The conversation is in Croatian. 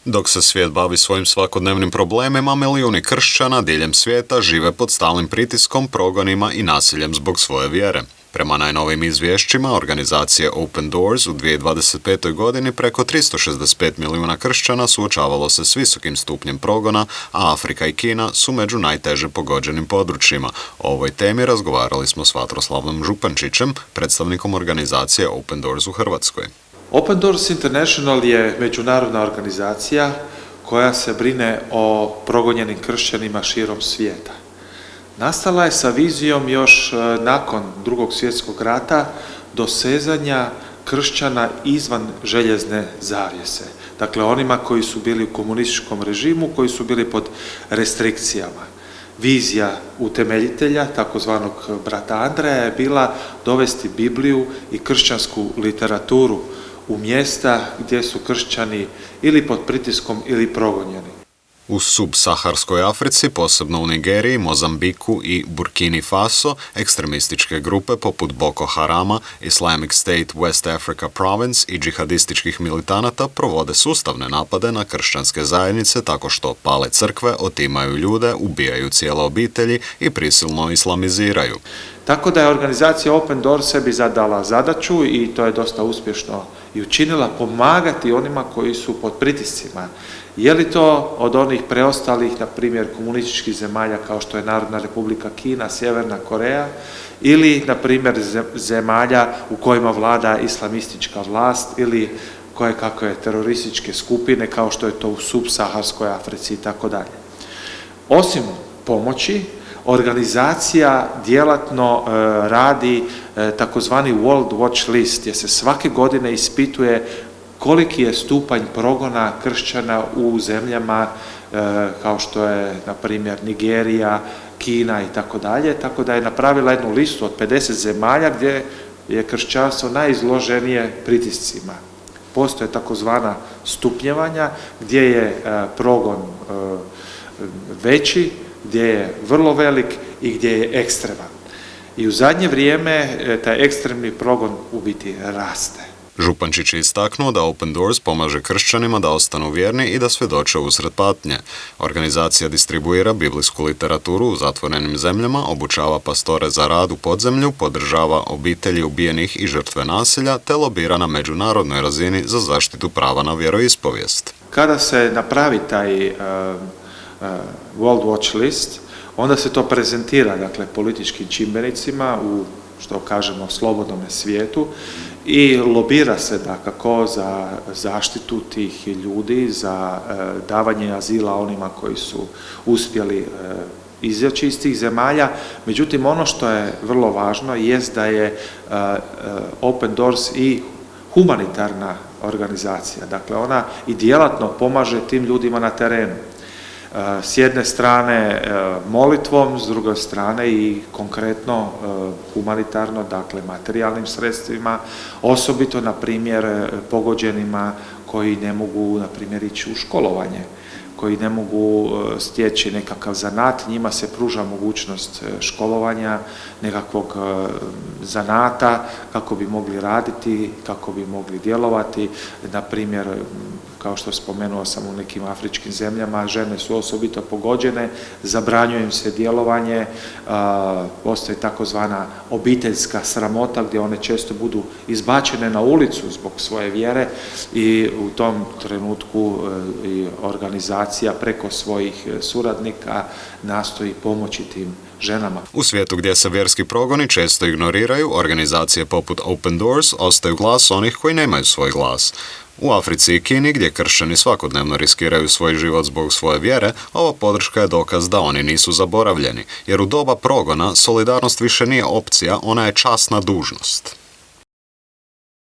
Dok se svijet bavi svojim svakodnevnim problemima, milijuni kršćana diljem svijeta žive pod stalnim pritiskom, progonima i nasiljem zbog svoje vjere. Prema najnovijim izvješćima organizacije Open Doors u 2025. godini preko 365 milijuna kršćana suočavalo se s visokim stupnjem progona, a Afrika i Kina su među najteže pogođenim područjima. O ovoj temi razgovarali smo s Vatroslavom Župančićem, predstavnikom organizacije Open Doors u Hrvatskoj. Open Doors International je međunarodna organizacija koja se brine o progonjenim kršćanima širom svijeta. Nastala je sa vizijom još nakon Drugog svjetskog rata dosezanja kršćana izvan željezne zavjese. Dakle, onima koji su bili u komunističkom režimu, koji su bili pod restrikcijama. Vizija utemeljitelja, takozvanog brata Andreja, je bila dovesti Bibliju i kršćansku literaturu u mjesta gdje su kršćani ili pod pritiskom ili progonjeni. U subsaharskoj Africi, posebno u Nigeriji, Mozambiku i Burkini Faso, ekstremističke grupe poput Boko Harama, Islamic State West Africa Province i džihadističkih militanata provode sustavne napade na kršćanske zajednice tako što pale crkve, otimaju ljude, ubijaju cijele obitelji i prisilno islamiziraju. Tako da je organizacija Open Doors sebi zadala zadaću, i to je dosta uspješno i učinila, pomagati onima koji su pod pritiscima. Je li to od onih preostalih, na primjer, komunističkih zemalja kao što je Narodna Republika Kina, Sjeverna Koreja, ili, na primjer, zemalja u kojima vlada islamistička vlast ili koje kakve terorističke skupine kao što je to u subsaharskoj Africi itd. Osim pomoći, organizacija djelatno radi takozvani World Watch List, gdje se svake godine ispituje koliki je stupanj progona kršćana u zemljama kao što je, na primjer, Nigerija, Kina i tako dalje, tako da je napravila jednu listu od 50 zemalja gdje je kršćanstvo najizloženije pritiscima. Postoje takozvana stupnjevanja gdje je progon veći, gdje je vrlo velik i gdje je ekstreman. I u zadnje vrijeme taj ekstremni progon u biti raste. Župančić je istaknuo da Open Doors pomaže kršćanima da ostanu vjerni i da svjedoče usred patnje. Organizacija distribuira biblijsku literaturu u zatvorenim zemljama, obučava pastore za rad u podzemlju, podržava obitelji ubijenih i žrtve nasilja, te lobira na međunarodnoj razini za zaštitu prava na vjeroispovijest. Kada se napravi taj World Watch List, onda se to prezentira, dakle, političkim čimbenicima u, što kažemo, slobodnom svijetu i lobira se dakako za zaštitu tih ljudi, za davanje azila onima koji su uspjeli izaći iz tih zemalja. Međutim, ono što je vrlo važno jest da je Open Doors i humanitarna organizacija. Dakle, ona i djelatno pomaže tim ljudima na terenu. S jedne strane molitvom, s druge strane i konkretno humanitarno, dakle materijalnim sredstvima, osobito, na primjer, pogođenima koji ne mogu, na primjer, ići u školovanje, koji ne mogu stječi nekakav zanat, njima se pruža mogućnost školovanja, nekakvog zanata, kako bi mogli raditi, kako bi mogli djelovati. Na primjer, kao što spomenuo sam, u nekim afričkim zemljama žene su osobito pogođene, zabranjuje im se djelovanje, postoji takozvana obiteljska sramota gdje one često budu izbačene na ulicu zbog svoje vjere i u tom trenutku i organizacija preko svojih suradnika nastoji pomoći tim ženama. U svijetu gdje se vjerski progoni često ignoriraju, organizacije poput Open Doors ostaju glas onih koji nemaju svoj glas. U Africi i Kini, gdje kršćani svakodnevno riskiraju svoj život zbog svoje vjere, ova podrška je dokaz da oni nisu zaboravljeni, jer u doba progona solidarnost više nije opcija, ona je časna dužnost.